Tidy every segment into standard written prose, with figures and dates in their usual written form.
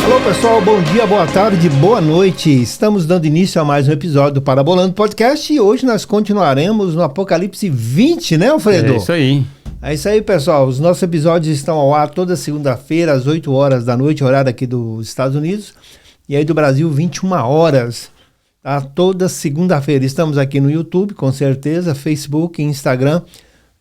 Alô pessoal, bom dia, boa tarde, boa noite. Estamos dando início a mais um episódio do Parabolando Podcast e hoje nós continuaremos no Apocalipse 20, né, Alfredo? É isso aí. É isso aí, pessoal. Os nossos episódios estão ao ar toda segunda-feira às 8 horas da noite, horário aqui dos Estados Unidos, e aí do Brasil 21 horas, tá? Toda segunda-feira. Estamos aqui no YouTube, com certeza, Facebook, Instagram.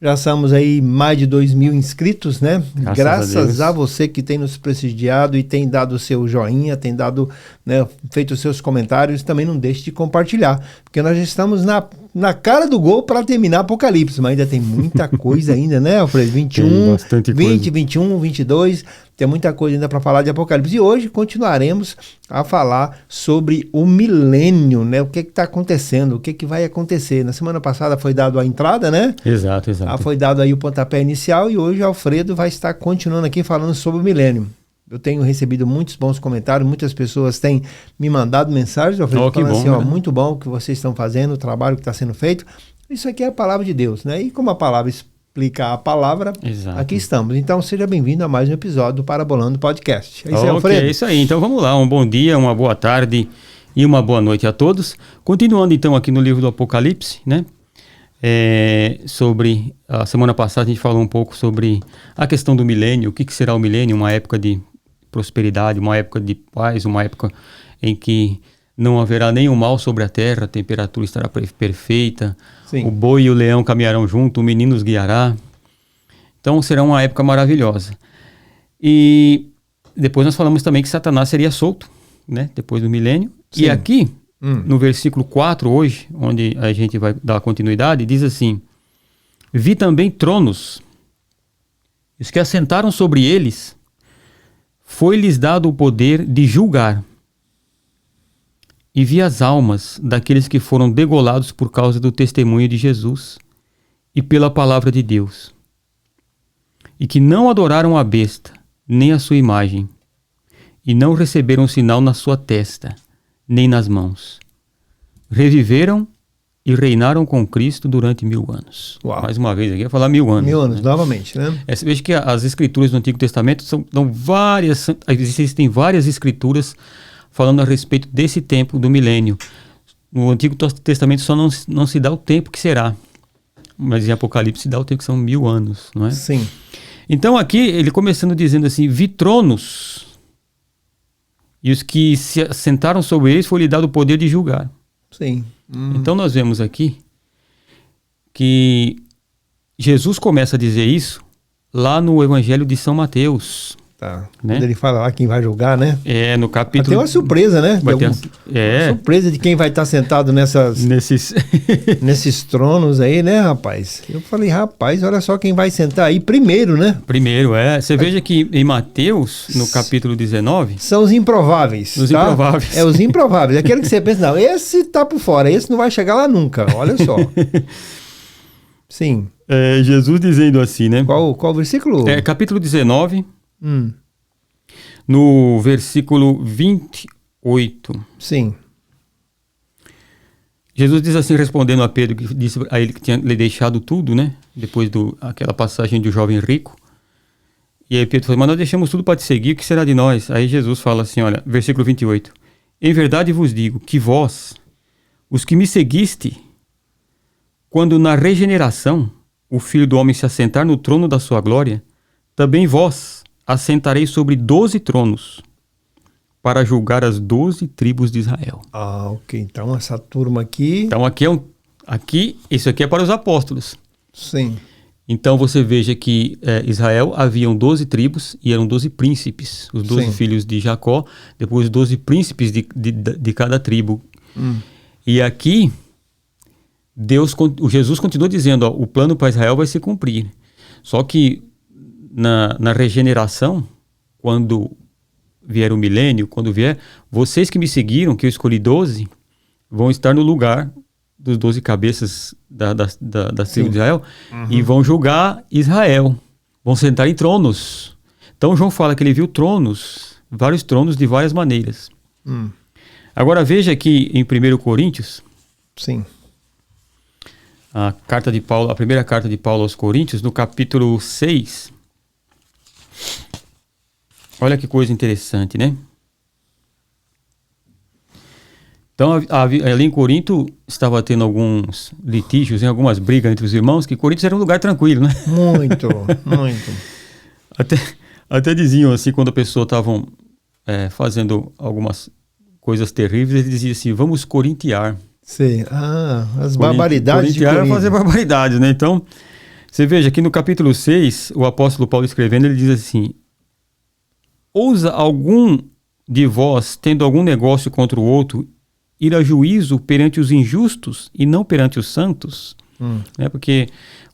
Já somos aí mais de 2.000 inscritos, né? Graças a você que tem nos prestigiado e tem dado o seu joinha, tem dado, né, feito os seus comentários. Também não deixe de compartilhar, porque nós já estamos na cara do gol para terminar Apocalipse, mas ainda tem muita coisa ainda, né, Alfredo? 21, 20, 21, 22, tem muita coisa ainda para falar de Apocalipse. E hoje continuaremos a falar sobre o milênio, né? O que está acontecendo, o que vai acontecer. Na semana passada foi dado a entrada, né? Exato. Foi dado aí o pontapé inicial e hoje o Alfredo vai estar continuando aqui falando sobre o milênio. Eu tenho recebido muitos bons comentários, muitas pessoas têm me mandado mensagens, Alfredo, falando bom, assim, né? Muito bom o que vocês estão fazendo, o trabalho que está sendo feito. Isso aqui é a palavra de Deus, né? E como a palavra explica a palavra, Exato. Aqui estamos. Então seja bem-vindo a mais um episódio do Parabolando Podcast. É isso aí, Alfredo? É isso aí. Então vamos lá. Um bom dia, uma boa tarde e uma boa noite a todos. Continuando então aqui no livro do Apocalipse, né? Sobre a semana passada a gente falou um pouco sobre a questão do milênio, o que será o milênio, uma época de prosperidade, uma época de paz, uma época em que não haverá nenhum mal sobre a terra, a temperatura estará perfeita, Sim. O boi e o leão caminharão junto, o menino os guiará. Então será uma época maravilhosa. E depois nós falamos também que Satanás seria solto, né, depois do milênio. Sim. E aqui, no versículo 4 hoje, onde a gente vai dar continuidade, diz assim: vi também tronos, os que assentaram sobre eles, foi-lhes dado o poder de julgar. E vi as almas daqueles que foram degolados por causa do testemunho de Jesus e pela palavra de Deus, e que não adoraram a besta, nem a sua imagem, e não receberam sinal na sua testa, nem nas mãos. Reviveram e reinaram com Cristo durante 1000 anos. Uau. Mais uma vez aqui, vai falar 1000 anos. 1000 anos, né? novamente, né? Você veja que as escrituras do Antigo Testamento existem várias escrituras falando a respeito desse tempo do milênio. No Antigo Testamento só não se dá o tempo que será, mas em Apocalipse se dá o tempo que são 1000 anos, não é? Sim. Então aqui ele começando dizendo assim: vi tronos, e os que se assentaram sobre eles foi-lhe dado o poder de julgar. Sim. Então nós vemos aqui que Jesus começa a dizer isso lá no Evangelho de São Mateus. Tá. Né? Quando ele fala lá quem vai julgar, né? No capítulo... Tem uma surpresa, né? Vai ter uma surpresa de quem vai estar sentado nesses tronos aí, né, rapaz? Eu falei, rapaz, olha só quem vai sentar aí primeiro, né? Primeiro, Você veja que em Mateus, no capítulo 19... São os improváveis. Os tá? improváveis. Os improváveis. Aquele que você pensa, não, esse tá por fora, esse não vai chegar lá nunca. Olha só. Sim. Jesus dizendo assim, né? Qual versículo? Capítulo 19... No versículo 28. Sim. Jesus diz assim, respondendo a Pedro, que disse a ele que tinha lhe deixado tudo, né? Depois aquela passagem do jovem rico. E aí Pedro falou: mas nós deixamos tudo para te seguir, o que será de nós? Aí Jesus fala assim, olha, versículo 28. Em verdade vos digo que vós, os que me seguiste, quando na regeneração o Filho do Homem se assentar no trono da sua glória, também vós assentarei sobre 12 tronos para julgar as 12 tribos de Israel. Ah, ok. Então essa turma aqui... Então isso aqui é para os apóstolos. Sim. Então você veja que Israel haviam 12 tribos e eram 12 príncipes. Os 12 filhos de Jacó, depois os 12 príncipes de cada tribo. E aqui, Jesus continua dizendo, o plano para Israel vai se cumprir. Só que na regeneração, quando vier o milênio, vocês que me seguiram, que eu escolhi 12, vão estar no lugar dos 12 cabeças da tribo de Israel, e vão julgar Israel. Vão sentar em tronos. Então João fala que ele viu tronos, vários tronos de várias maneiras. Agora veja aqui em 1 Coríntios, Sim. a carta de Paulo, a primeira carta de Paulo aos Coríntios, no capítulo 6. Olha que coisa interessante, né? Então, ali em Corinto, estava tendo alguns litígios, algumas brigas entre os irmãos, que Corinto era um lugar tranquilo, né? Muito, muito. Até diziam assim, quando a pessoa estavam fazendo algumas coisas terríveis, eles diziam assim, vamos corintiar. Sim, as barbaridades de Corinto. Corintiar é fazer barbaridades, né? Então, você veja aqui no capítulo 6, o apóstolo Paulo escrevendo, ele diz assim, ousa algum de vós, tendo algum negócio contra o outro, ir a juízo perante os injustos e não perante os santos? Né? Porque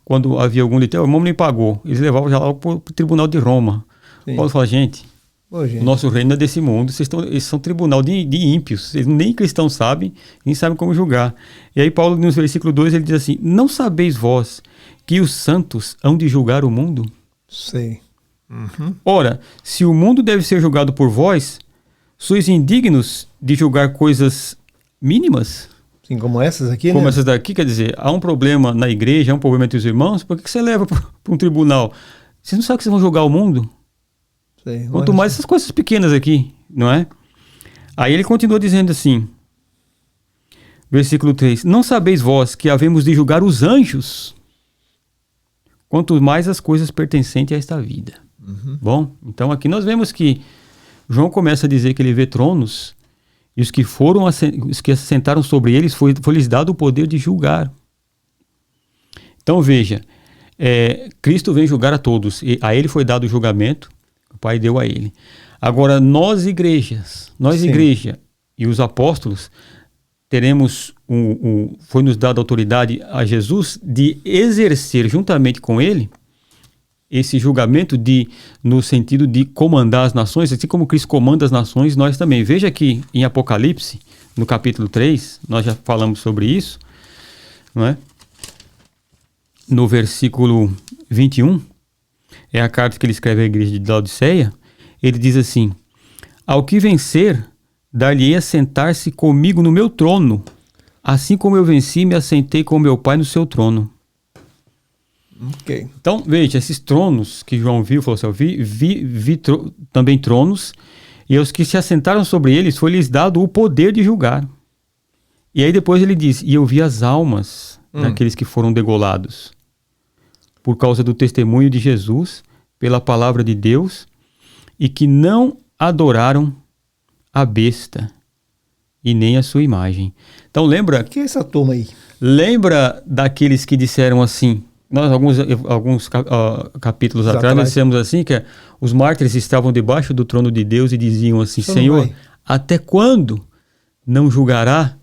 quando havia algum litígio, o irmão nem pagou, eles levavam já lá para o tribunal de Roma. Sim. Paulo fala, gente, o nosso reino é desse mundo, eles são tribunal de ímpios, eles nem cristãos sabem, nem sabem como julgar. E aí Paulo, no versículo 2, ele diz assim, não sabeis vós que os santos hão de julgar o mundo? Sim. Uhum. Ora, se o mundo deve ser julgado por vós, sois indignos de julgar coisas mínimas? Sim, como essas aqui, como né? essas daqui, quer dizer, há um problema na igreja, há um problema entre os irmãos, por que você leva para um tribunal? Vocês não sabem que vocês vão julgar o mundo? Sim, quanto mais essas coisas pequenas aqui, não é? Aí ele continua dizendo assim, versículo 3, não sabeis vós que havemos de julgar os anjos, quanto mais as coisas pertencentes a esta vida. Uhum. Bom, então aqui nós vemos que João começa a dizer que ele vê tronos, e os que assentaram sobre eles foi-lhes dado o poder de julgar. Então veja, Cristo vem julgar a todos, e a ele foi dado o julgamento, o Pai deu a ele. Agora nós igreja e os apóstolos, teremos foi-nos dada autoridade a Jesus de exercer juntamente com ele esse julgamento no sentido de comandar as nações, assim como Cristo comanda as nações, nós também. Veja aqui em Apocalipse, no capítulo 3, nós já falamos sobre isso, não é? No versículo 21, é a carta que ele escreve à igreja de Laodiceia, ele diz assim, ao que vencer, dar-lhe-ei a sentar-se comigo no meu trono, assim como eu venci e me assentei com meu Pai no seu trono. Okay. Então, veja, esses tronos que João viu, falou assim, eu vi também tronos, e aos que se assentaram sobre eles foi-lhes dado o poder de julgar. E aí depois ele diz, e eu vi as almas daqueles que foram degolados, por causa do testemunho de Jesus, pela palavra de Deus, e que não adoraram a besta, e nem a sua imagem. Então lembra... Que é essa turma aí? Lembra daqueles que disseram assim... Nós, alguns capítulos atrás, nós dissemos assim, que os mártires estavam debaixo do trono de Deus e diziam assim, Senhor, até quando não julgará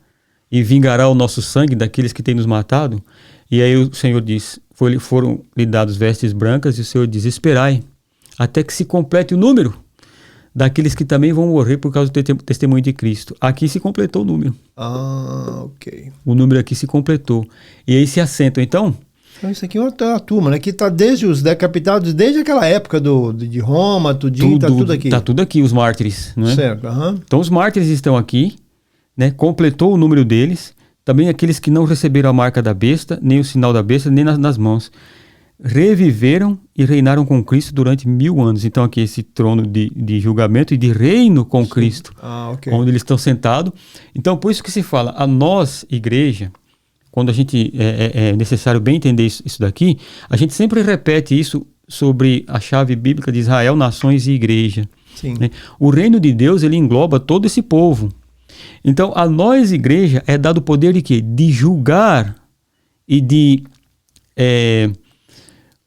e vingará o nosso sangue daqueles que têm nos matado? E aí o Senhor diz, foram lhe dados vestes brancas, e o Senhor diz, esperai, até que se complete o número daqueles que também vão morrer por causa do testemunho de Cristo. Aqui se completou o número. Ok. O número aqui se completou. E aí se assentam, então isso aqui é uma turma, né? Que está desde os decapitados, desde aquela época de Roma, tudinho, está tudo aqui. Está tudo aqui, os mártires, não é? Certo, Então os mártires estão aqui, né? Completou o número deles, também aqueles que não receberam a marca da besta, nem o sinal da besta, nem nas mãos. Reviveram e reinaram com Cristo durante 1000 anos. Então aqui esse trono de julgamento e de reino com Cristo, okay. Onde eles estão sentados. Então por isso que se fala, a nós, igreja, quando a gente é necessário bem entender isso daqui, a gente sempre repete isso sobre a chave bíblica de Israel, nações e igreja. Sim. Né? O reino de Deus, ele engloba todo esse povo. Então, a nós, igreja, é dado o poder de quê? De julgar e de,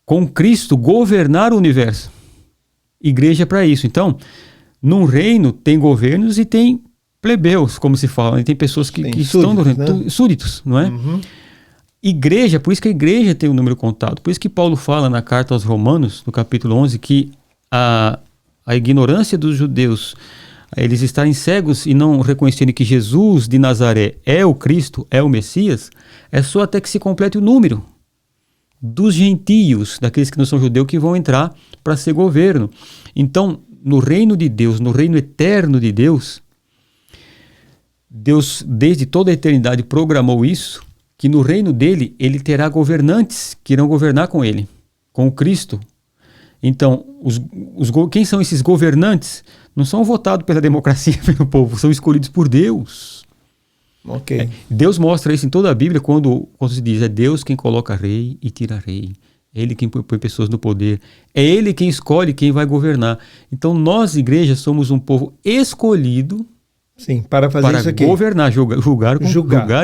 com Cristo, governar o universo. Igreja é para isso. Então, num reino tem governos e tem plebeus, como se fala, tem pessoas que estão no reino, né? Súditos, não é? Uhum. Igreja, por isso que a igreja tem um número contado, por isso que Paulo fala na carta aos Romanos, no capítulo 11, que a ignorância dos judeus, eles estarem cegos e não reconhecerem que Jesus de Nazaré é o Cristo, é o Messias, é só até que se complete o número dos gentios, daqueles que não são judeus, que vão entrar para ser governo. Então, no reino de Deus, no reino eterno de Deus, Deus, desde toda a eternidade, programou isso, que no reino dele, ele terá governantes que irão governar com ele, com o Cristo. Então, quem são esses governantes? Não são votados pela democracia, pelo povo, são escolhidos por Deus. Ok. Deus mostra isso em toda a Bíblia quando se diz, é Deus quem coloca rei e tira rei. É Ele quem põe pessoas no poder. É Ele quem escolhe quem vai governar. Então, nós, igreja, somos um povo escolhido. Sim, para fazer isso aqui. Governar, julgar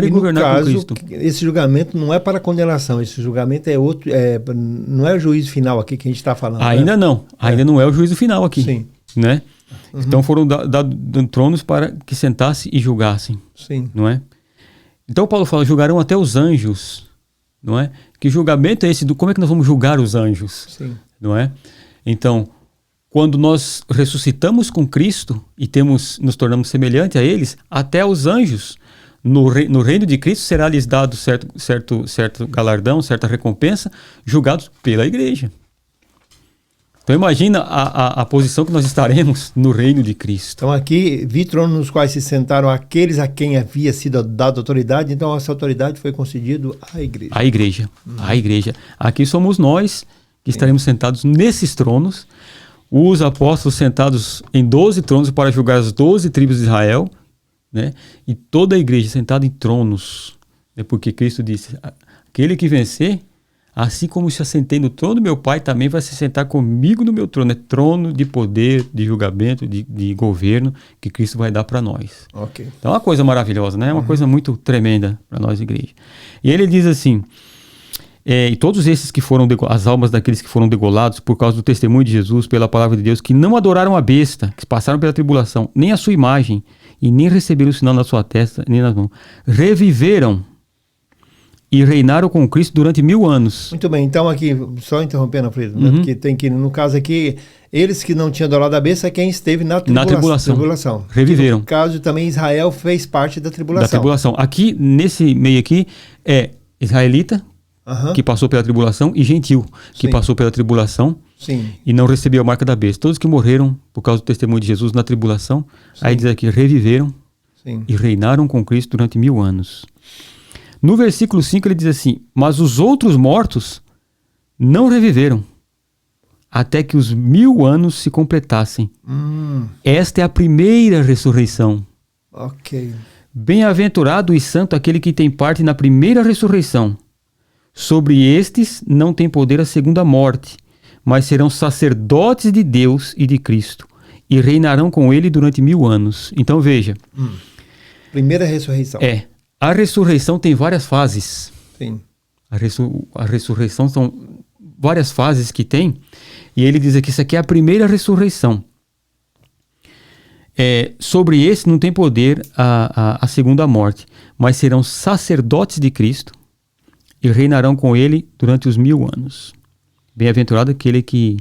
e governar caso, com Cristo. Esse julgamento não é para condenação, esse julgamento é outro, não é o juízo final aqui que a gente está falando. Ainda não, ainda não é o juízo final aqui. Sim. Né? Uhum. Então foram dados tronos para que sentassem e julgassem. Sim. Não é? Então Paulo fala, julgarão até os anjos. Não é? Que julgamento é esse? Como é que nós vamos julgar os anjos? Sim. Não é? Então, quando nós ressuscitamos com Cristo e nos tornamos semelhantes a eles, até os anjos, no reino de Cristo, será lhes dado certo galardão, certa recompensa, julgados pela igreja. Então imagina a posição que nós estaremos no reino de Cristo. Então aqui, vi tronos nos quais se sentaram aqueles a quem havia sido dada autoridade, então essa autoridade foi concedida à igreja. A igreja, a igreja. Aqui somos nós que estaremos sentados nesses tronos, os apóstolos sentados em 12 tronos para julgar as 12 tribos de Israel, né? E toda a igreja sentada em tronos, né? Porque Cristo disse, aquele que vencer, assim como se assentei no trono do meu Pai, também vai se sentar comigo no meu trono. É trono de poder, de julgamento, de governo que Cristo vai dar para nós. Okay. Então é uma coisa maravilhosa, né? É uma coisa muito tremenda para nós, igreja. E ele diz assim, e todos esses que foram, as almas daqueles que foram degolados por causa do testemunho de Jesus, pela palavra de Deus, que não adoraram a besta, que passaram pela tribulação, nem a sua imagem, e nem receberam o sinal na sua testa, nem nas mãos, reviveram e reinaram com Cristo durante 1000 anos. Muito bem, então aqui, só interrompendo, Alfredo, né? Porque tem que, no caso aqui, eles que não tinham adorado a besta é quem esteve na tribulação. Reviveram. No caso também, Israel fez parte da tribulação. Da tribulação. Aqui, nesse meio aqui, é israelita, que passou pela tribulação, e gentil, que passou pela tribulação. Sim. E não recebeu a marca da besta. Todos que morreram por causa do testemunho de Jesus na tribulação, aí diz aqui, reviveram e reinaram com Cristo durante 1000 anos. No versículo 5 ele diz assim, mas os outros mortos não reviveram, até que os 1000 anos se completassem. Esta é a primeira ressurreição. Ok. Bem-aventurado e santo aquele que tem parte na primeira ressurreição. Sobre estes não tem poder a segunda morte, mas serão sacerdotes de Deus e de Cristo, e reinarão com ele durante 1000 anos. Então veja. Primeira ressurreição. A ressurreição tem várias fases. Sim. A ressurreição são várias fases que tem, e ele diz aqui, isso aqui é a primeira ressurreição. Sobre esse não tem poder a segunda morte, mas serão sacerdotes de Cristo, e reinarão com ele durante os 1000 anos. Bem-aventurado aquele que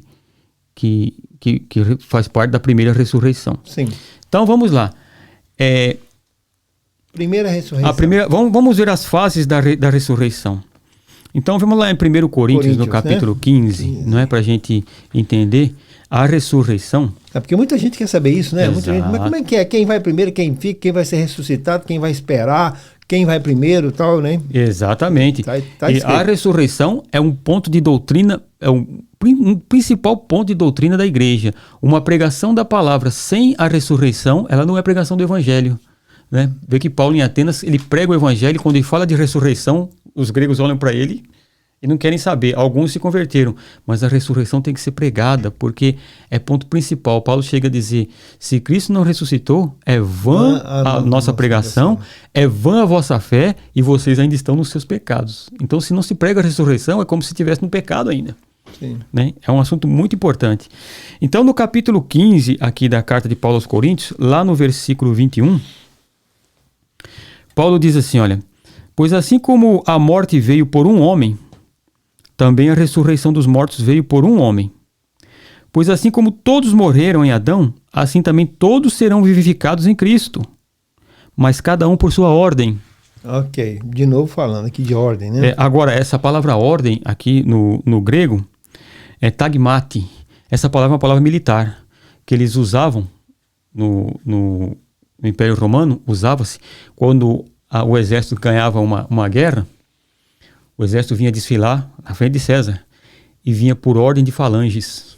faz parte da primeira ressurreição. Sim. Então vamos lá. Primeira ressurreição. Vamos ver as fases da ressurreição. Então vamos lá em 1 Coríntios, no capítulo 15, não é, para a gente entender a ressurreição. Porque muita gente quer saber isso, né? Muita gente, mas como é que é? Quem vai primeiro, quem fica, quem vai ser ressuscitado, quem vai esperar, quem vai primeiro, tal, né? Exatamente. Tá e a ressurreição é um ponto de doutrina, é um principal ponto de doutrina da igreja. Uma pregação da palavra sem a ressurreição, ela não é pregação do evangelho. Né? Vê que Paulo em Atenas, ele prega o evangelho, quando ele fala de ressurreição, os gregos olham para ele e não querem saber. Alguns se converteram, mas a ressurreição tem que ser pregada, porque é ponto principal. Paulo chega a dizer, se Cristo não ressuscitou, é vã a nossa pregação, é vã a vossa fé, e vocês ainda estão nos seus pecados. Então, se não se prega a ressurreição, é como se estivesse no pecado ainda. Sim. Né? É um assunto muito importante. Então, no capítulo 15 aqui da carta de Paulo aos Coríntios, lá no versículo 21, Paulo diz assim, olha, pois assim como a morte veio por um homem, também a ressurreição dos mortos veio por um homem. Pois assim como todos morreram em Adão, assim também todos serão vivificados em Cristo, mas cada um por sua ordem. Ok, de novo falando aqui de ordem, né? Agora, essa palavra ordem aqui no grego é tagmate. Essa palavra é uma palavra militar, que eles usavam no Império Romano, usava-se quando o exército ganhava uma guerra, O exército vinha desfilar na frente de César e vinha por ordem de falanges,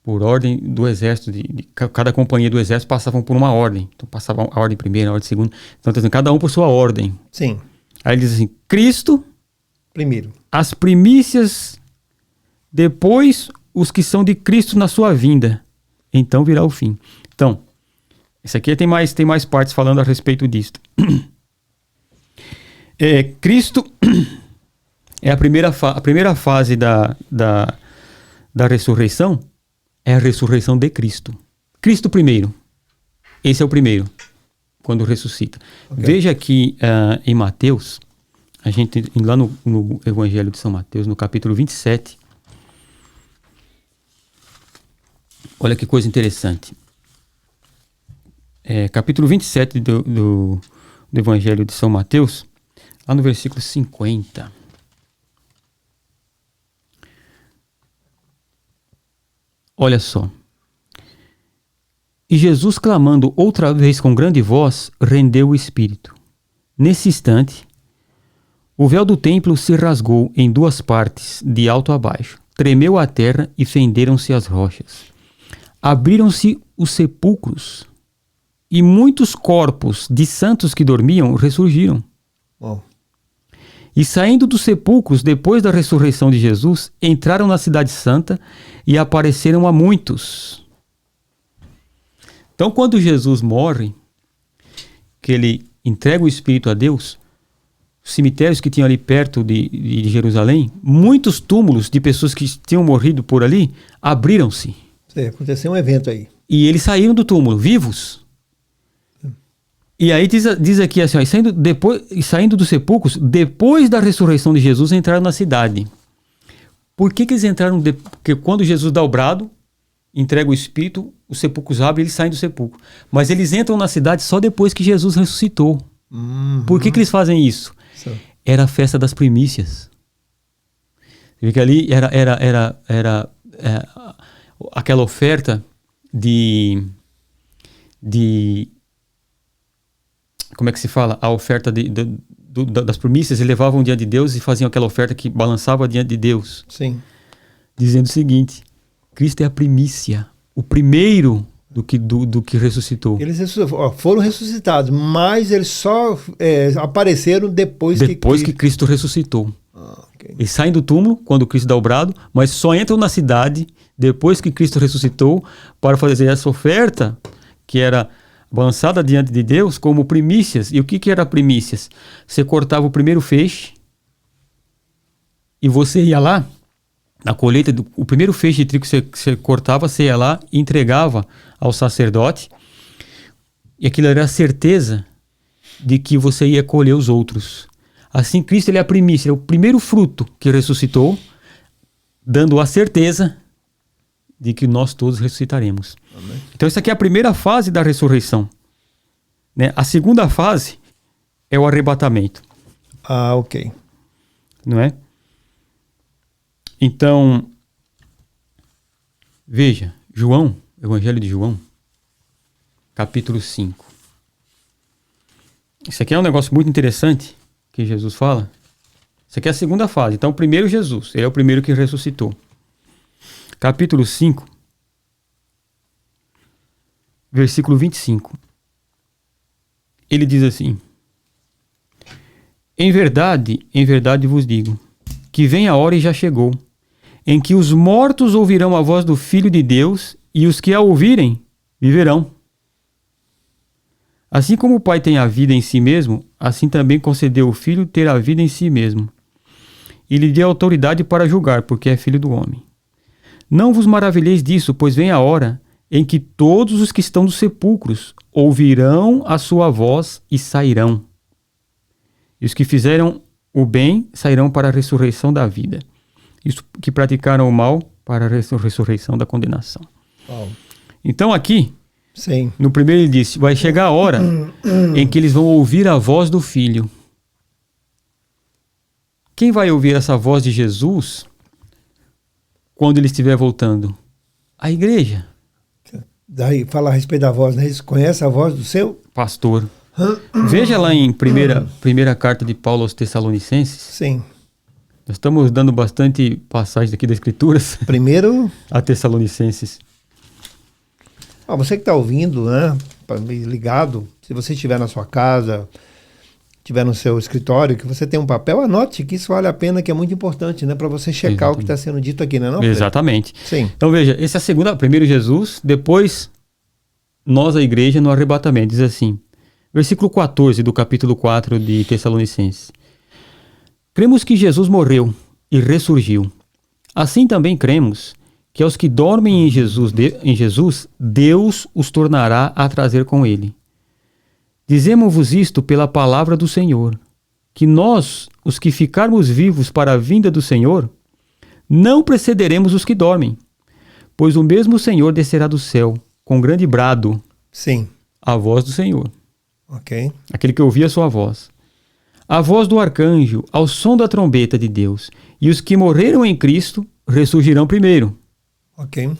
por ordem do exército. Cada companhia do exército passavam por uma ordem. Então passava a ordem primeira, a ordem segunda. Então cada um por sua ordem. Sim. Aí ele diz assim, Cristo, Primeiro. as primícias, depois os que são de Cristo na sua vinda. Então virá o fim. Então, isso aqui tem mais partes falando a respeito disso. Cristo é a primeira fase da ressurreição, é a ressurreição de Cristo. Cristo primeiro. Esse é o primeiro, quando ressuscita. Okay. Veja aqui em Mateus, a gente lá no Evangelho de São Mateus, no capítulo 27. Olha que coisa interessante. Capítulo 27 do Evangelho de São Mateus, lá no versículo 50. Olha só. E Jesus, clamando outra vez com grande voz, rendeu o espírito. Nesse instante, o véu do templo se rasgou em duas partes, de alto a baixo. Tremeu a terra e fenderam-se as rochas. Abriram-se os sepulcros e muitos corpos de santos que dormiam ressurgiram. Wow. E saindo dos sepulcros, depois da ressurreição de Jesus, entraram na cidade santa e apareceram a muitos. Então, quando Jesus morre, que ele entrega o Espírito a Deus, os cemitérios que tinham ali perto de Jerusalém, muitos túmulos de pessoas que tinham morrido por ali, abriram-se. Aconteceu um evento aí. E eles saíram do túmulo, vivos. E aí diz aqui assim, ó, saindo dos sepulcros, depois da ressurreição de Jesus, entraram na cidade. Por que eles entraram? Porque quando Jesus dá o brado, entrega o Espírito, os sepulcros abrem e eles saem do sepulcro. Mas eles entram na cidade só depois que Jesus ressuscitou. Por que eles fazem isso? Sim. Era a festa das primícias. Você vê que ali era aquela oferta de como é que se fala? A oferta das primícias, eles levavam diante de Deus e faziam aquela oferta que balançava diante de Deus. Sim. Dizendo o seguinte, Cristo é a primícia, o primeiro do que ressuscitou. Eles foram ressuscitados, mas eles só apareceram depois que Cristo ressuscitou. Okay. Eles saem do túmulo quando Cristo dá o brado, mas só entram na cidade depois que Cristo ressuscitou para fazer essa oferta que era balançada diante de Deus como primícias. E o que era primícias? Você cortava o primeiro feixe e você ia lá, na colheita, o primeiro feixe de trigo que você cortava, você ia lá e entregava ao sacerdote. E aquilo era a certeza de que você ia colher os outros. Assim, Cristo ele é a primícia, é o primeiro fruto que ressuscitou, dando a certeza de que nós todos ressuscitaremos. Amém. Então, isso aqui é a primeira fase da ressurreição. Né? A segunda fase é o arrebatamento. Ok. Não é? Então, veja, João, Evangelho de João, capítulo 5. Isso aqui é um negócio muito interessante que Jesus fala. Isso aqui é a segunda fase. Então, primeiro Jesus, ele é o primeiro que ressuscitou. Capítulo 5, versículo 25. Ele diz assim: em verdade vos digo, que vem a hora e já chegou, em que os mortos ouvirão a voz do Filho de Deus, e os que a ouvirem viverão. Assim como o Pai tem a vida em si mesmo, assim também concedeu o Filho ter a vida em si mesmo. E lhe deu autoridade para julgar, porque é filho do homem. Não vos maravilheis disso, pois vem a hora em que todos os que estão nos sepulcros ouvirão a sua voz e sairão. E os que fizeram o bem sairão para a ressurreição da vida. E os que praticaram o mal para a ressurreição da condenação. Oh. Então aqui, sim, no primeiro ele disse, vai chegar a hora em que eles vão ouvir a voz do Filho. Quem vai ouvir essa voz de Jesus quando ele estiver voltando? A igreja. Daí fala a respeito da voz, né? Eles conhecem a voz do seu pastor. Veja lá em primeira carta de Paulo aos Tessalonicenses. Sim. Nós estamos dando bastante passagens aqui das Escrituras Primeiro, a Tessalonicenses. você que está ouvindo, né, ligado, se você estiver na sua casa, estiver no seu escritório, que você tem um papel, anote que isso vale a pena, que é muito importante, né, para você checar o que está sendo dito aqui, né, não? Exatamente. Sim. Então veja, essa é a segunda, primeiro Jesus, depois nós, a igreja, no arrebatamento. Diz assim, versículo 14 do capítulo 4 de Tessalonicenses. Cremos que Jesus morreu e ressurgiu. Assim também cremos que aos que dormem em Jesus, Deus os tornará a trazer com ele. Dizemos-vos isto pela palavra do Senhor, que nós, os que ficarmos vivos para a vinda do Senhor, não precederemos os que dormem, pois o mesmo Senhor descerá do céu, com grande brado, Sim. a voz do Senhor, Ok. aquele que ouvia a sua voz, a voz do arcanjo, ao som da trombeta de Deus, e os que morreram em Cristo ressurgirão primeiro. Ok.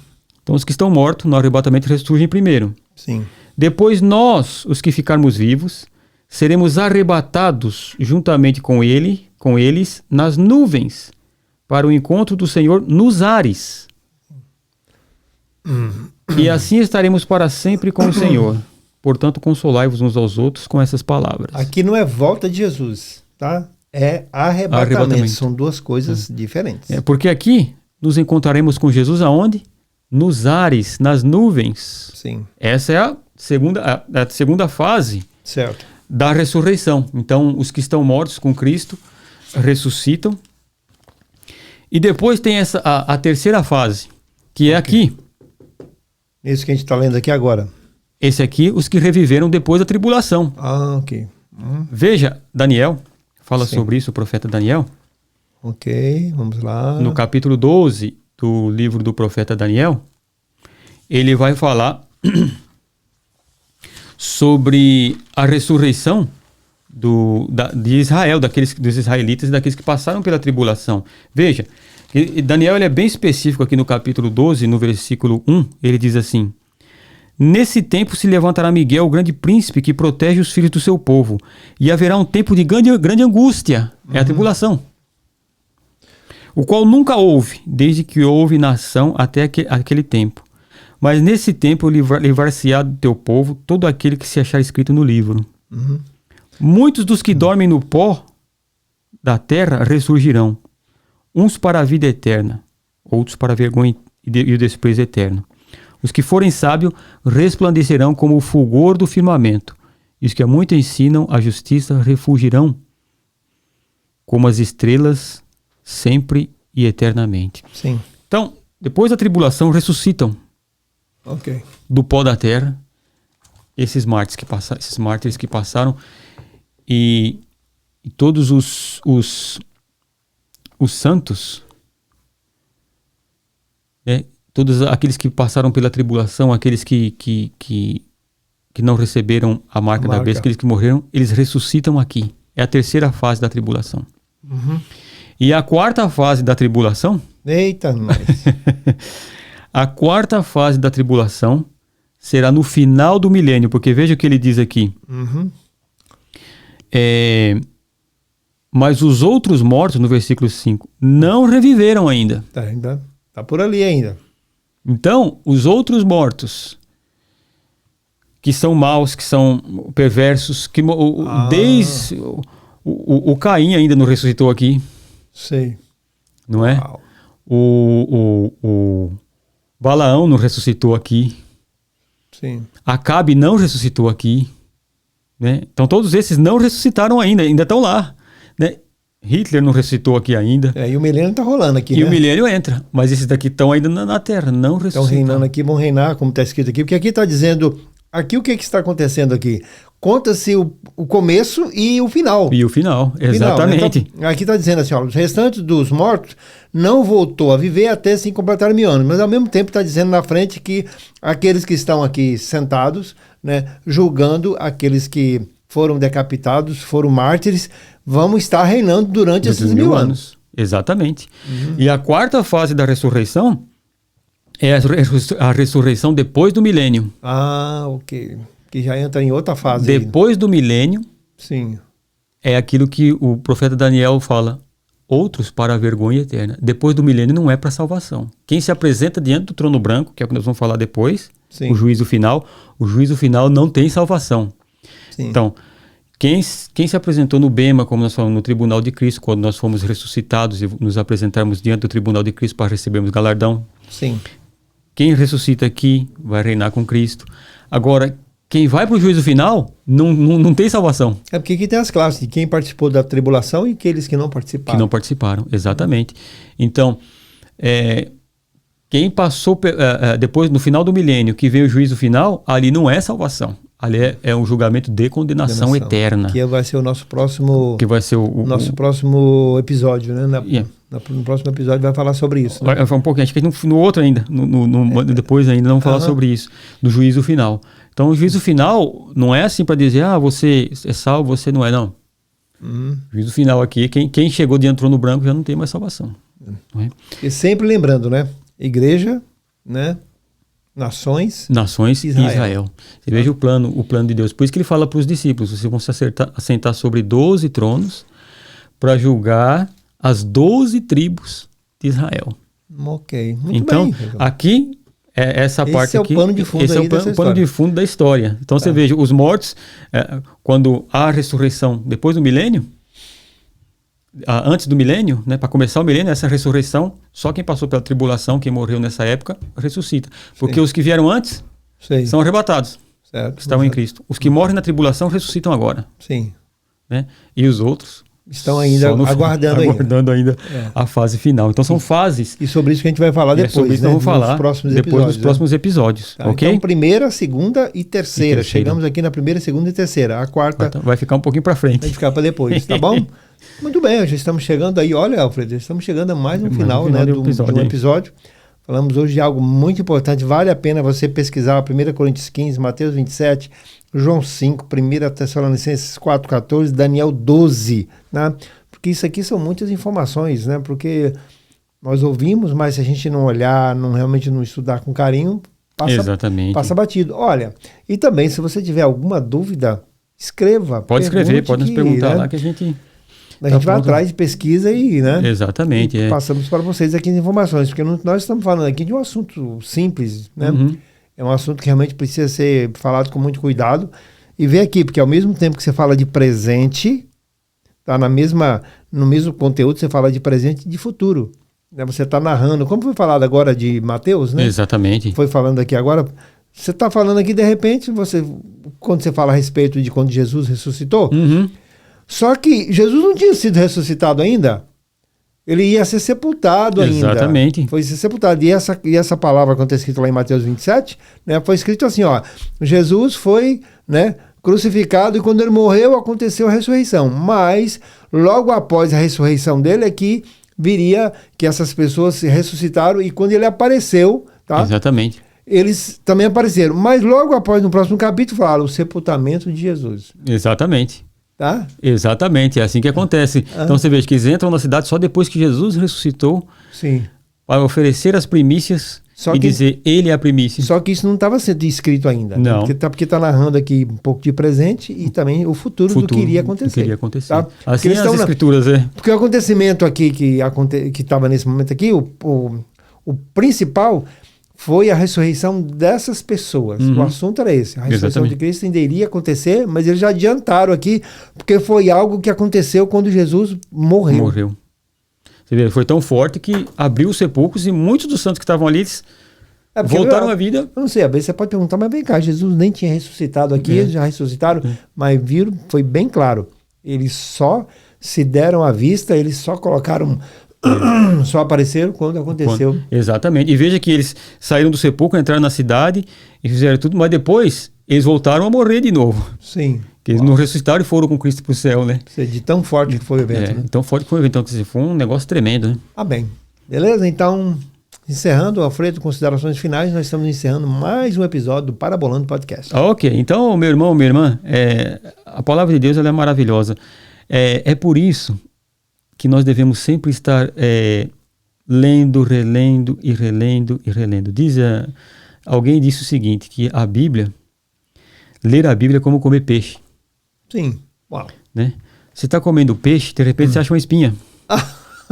Então os que estão mortos no arrebatamento ressurgem primeiro. Sim. Depois nós, os que ficarmos vivos, seremos arrebatados juntamente com eles nas nuvens, para o encontro do Senhor nos ares. E assim estaremos para sempre com o Senhor. Portanto, consolai-vos uns aos outros com essas palavras. Aqui não é volta de Jesus, tá? É arrebatamento. São duas coisas diferentes. Porque aqui nos encontraremos com Jesus aonde? Nos ares, nas nuvens. Sim. Essa é a segunda fase, certo, da ressurreição. Então, os que estão mortos com Cristo ressuscitam. E depois tem a terceira fase, que é aqui. Isso que a gente está lendo aqui agora. Esse aqui, os que reviveram depois da tribulação. Ah, ok. Veja, Daniel, fala Sim. sobre isso o profeta Daniel. Ok, vamos lá. No capítulo 12 do livro do profeta Daniel, ele vai falar sobre a ressurreição de Israel, dos israelitas e daqueles que passaram pela tribulação. Veja, Daniel ele é bem específico aqui no capítulo 12, no versículo 1, ele diz assim: nesse tempo se levantará Miguel, o grande príncipe, que protege os filhos do seu povo, e haverá um tempo de grande angústia, é a tribulação, o qual nunca houve, desde que houve nação até aquele tempo. Mas nesse tempo livrar-se-á do teu povo todo aquele que se achar escrito no livro. Muitos dos que dormem no pó da terra ressurgirão, uns para a vida eterna, outros para a vergonha e o desprezo eterno. Os que forem sábios resplandecerão como o fulgor do firmamento, e os que a muito ensinam a justiça refugirão como as estrelas sempre e eternamente. Sim. Então, depois da tribulação, ressuscitam Ok. do pó da terra esses mártires que passaram, e todos os santos, né? Todos aqueles que passaram pela tribulação, aqueles que não receberam a marca da besta, aqueles que morreram, eles ressuscitam aqui. É a terceira fase da tribulação. E a quarta fase da tribulação... Eita, nós. A quarta fase da tribulação será no final do milênio, porque veja o que ele diz aqui. Mas os outros mortos, no versículo 5, não reviveram ainda. Tá por ali ainda. Então, os outros mortos, que são maus, que são perversos, desde o Caim ainda não ressuscitou aqui. Sei. Não é? Uau. O Balaão não ressuscitou aqui. Sim. Acabe não ressuscitou aqui. Né? Então todos esses não ressuscitaram ainda estão lá. Né? Hitler não ressuscitou aqui ainda. E o milênio está rolando aqui, e o milênio entra. Mas esses daqui estão ainda na Terra, não ressuscitaram. Estão reinando aqui, vão reinar, como está escrito aqui. Porque aqui está dizendo... Aqui o que está acontecendo aqui? Conta-se o começo e o final. E o final, exatamente. Então, aqui está dizendo assim, ó, os restantes dos mortos não voltou a viver até se completar 1000 anos. Mas ao mesmo tempo está dizendo na frente que aqueles que estão aqui sentados, né, julgando aqueles que foram decapitados, foram mártires, vão estar reinando durante esses 1000 anos. Exatamente. E a quarta fase da ressurreição é a ressurreição depois do milênio. Ah, ok. Que já entra em outra fase. Depois do milênio, sim, é aquilo que o profeta Daniel fala. outros para a vergonha eterna. Depois do milênio não é para salvação. Quem se apresenta diante do trono branco, que é o que nós vamos falar depois, Sim. o juízo final não tem salvação. Sim. Então, quem se apresentou no Bema, como nós falamos, no tribunal de Cristo, quando nós fomos ressuscitados e nos apresentarmos diante do tribunal de Cristo para recebermos galardão. Sim. Quem ressuscita aqui vai reinar com Cristo. Agora, quem vai para o juízo final não tem salvação. É porque aqui tem as classes de quem participou da tribulação e aqueles que não participaram. Que não participaram, exatamente. Então, quem passou depois, no final do milênio, que veio o juízo final, ali não é salvação. Ali é um julgamento de condenação eterna. Que vai ser o nosso próximo... Que vai ser nosso próximo episódio, né? No próximo episódio vai falar sobre isso. Né? Um pouquinho, acho que no outro ainda, depois ainda vamos falar sobre isso, do juízo final. Então, o juízo final não é assim para dizer, você é salvo, você não é, não. O juízo final aqui, quem chegou dentro do trono branco já não tem mais salvação. Não é? E sempre lembrando, né? Igreja, né? Nações e Israel. Você veja o plano de Deus. Por isso que ele fala para os discípulos, vocês vão se assentar sobre 12 tronos para julgar as 12 tribos de Israel. Ok, muito então, bem. Então, aqui, essa parte aqui... Esse é o pano de fundo esse é o pano de fundo da história. Então, você veja, os mortos, quando há a ressurreição depois do milênio, antes do milênio, né, para começar o milênio, essa ressurreição, só quem passou pela tribulação, quem morreu nessa época, ressuscita. Porque os que vieram antes são arrebatados, que estavam em Cristo. Os que morrem na tribulação ressuscitam agora. Sim. Né? E os outros estão ainda aguardando ainda a fase final. Então são fases. E sobre isso que a gente vai falar depois, sobre isso né? Vamos falar depois dos próximos episódios. Tá, okay? Então, primeira, segunda e terceira. Chegamos aqui na primeira, segunda e terceira. A quarta vai ficar um pouquinho para frente. Vai ficar para depois, tá bom? Muito bem, já estamos chegando aí. Olha, Alfredo, estamos chegando a mais um final, né, de um episódio. Falamos hoje de algo muito importante. Vale a pena você pesquisar 1 Coríntios 15, Mateus 27, João 5, 1 Tessalonicenses 4,14, Daniel 12, né? Porque isso aqui são muitas informações, né? Porque nós ouvimos, mas se a gente não olhar, realmente não estudar com carinho, passa batido. Olha, e também, se você tiver alguma dúvida, escreva. Pode escrever, pode nos perguntar, né? Lá que a gente vai atrás de pesquisa e, né? Exatamente. E passamos para vocês aqui as informações, porque nós estamos falando aqui de um assunto simples, né? É um assunto que realmente precisa ser falado com muito cuidado. E ver aqui, porque ao mesmo tempo que você fala de presente, tá no mesmo conteúdo você fala de presente e de futuro. Né? Você está narrando, como foi falado agora de Mateus, né? Exatamente. Foi falando aqui agora. Você está falando aqui, de repente, quando você fala a respeito de quando Jesus ressuscitou, só que Jesus não tinha sido ressuscitado ainda. Ele ia ser sepultado ainda. Exatamente. Foi ser sepultado. E essa palavra, quando está escrito lá em Mateus 27, né, foi escrito assim, ó, Jesus foi, né, crucificado e quando ele morreu aconteceu a ressurreição. Mas logo após a ressurreição dele é que viria que essas pessoas se ressuscitaram e quando ele apareceu, tá? Exatamente. Eles também apareceram. Mas logo após, no próximo capítulo, fala o sepultamento de Jesus. Exatamente. Tá? Exatamente, é assim que acontece. Então você veja que eles entram na cidade só depois que Jesus ressuscitou. Sim. Para oferecer as primícias dizer ele é a primícia. Só que isso não estava sendo escrito ainda. Não. Né? Porque está narrando aqui um pouco de presente e também o futuro do que iria acontecer. Do que iria acontecer. Tá? Assim as escrituras, Porque o acontecimento aqui que estava nesse momento aqui, o principal foi a ressurreição dessas pessoas. O assunto era esse. A ressurreição de Cristo ainda iria acontecer, mas eles já adiantaram aqui, porque foi algo que aconteceu quando Jesus morreu. Você vê, foi tão forte que abriu os sepulcros e muitos dos santos que estavam ali voltaram à vida. Eu não sei, às vezes você pode perguntar, mas vem cá, Jesus nem tinha ressuscitado aqui, eles já ressuscitaram, mas viram, foi bem claro. Eles só se deram à vista, eles só colocaram... Só apareceram quando aconteceu. Exatamente. E veja que eles saíram do sepulcro, entraram na cidade e fizeram tudo, mas depois eles voltaram a morrer de novo. Sim. Que eles não ressuscitaram e foram com Cristo para o céu, né? De tão forte que foi o evento. Né? Tão forte que foi o evento. Então, foi um negócio tremendo, né? Bem. Beleza? Então, encerrando, Alfredo, considerações finais, nós estamos encerrando mais um episódio do Parabolando Podcast. Ok. Então, meu irmão, minha irmã, a palavra de Deus ela é maravilhosa. É por isso que nós devemos sempre estar lendo, relendo e relendo e relendo. Alguém disse o seguinte, que ler a Bíblia é como comer peixe. Sim. Uau. Né? Você está comendo peixe, de repente você acha uma espinha.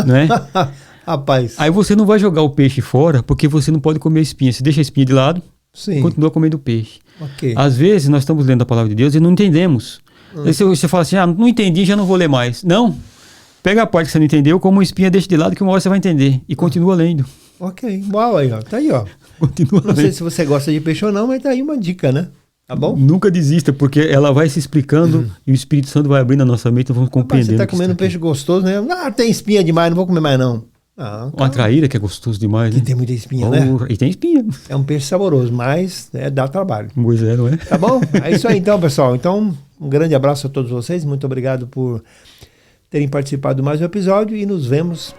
né? Rapaz. Aí você não vai jogar o peixe fora porque você não pode comer a espinha. Você deixa a espinha de lado e continua comendo o peixe. Okay. Às vezes nós estamos lendo a palavra de Deus e não entendemos. Aí você fala assim, não entendi, já não vou ler mais. Não. Pega a parte que você não entendeu, como uma espinha, deixa de lado que uma hora você vai entender. E continua lendo. Ok. Uau, aí, ó. Tá aí, ó. Continua não sei se você gosta de peixe ou não, mas tá aí uma dica, né? Tá bom? Nunca desista, porque ela vai se explicando e o Espírito Santo vai abrindo a nossa mente e vamos compreendendo. Você tá comendo peixe gostoso, né? Tem espinha demais, não vou comer mais não. Uma traíra que é gostoso demais, né? Que tem muita espinha, né? E tem espinha. É um peixe saboroso, mas dá trabalho. Pois é, não é? Tá bom? É isso aí então, pessoal. Então, um grande abraço a todos vocês. Muito obrigado por terem participado de mais um episódio e nos vemos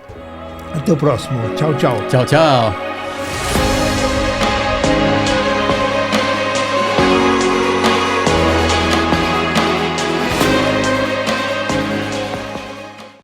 até o próximo. Tchau, tchau. Tchau, tchau.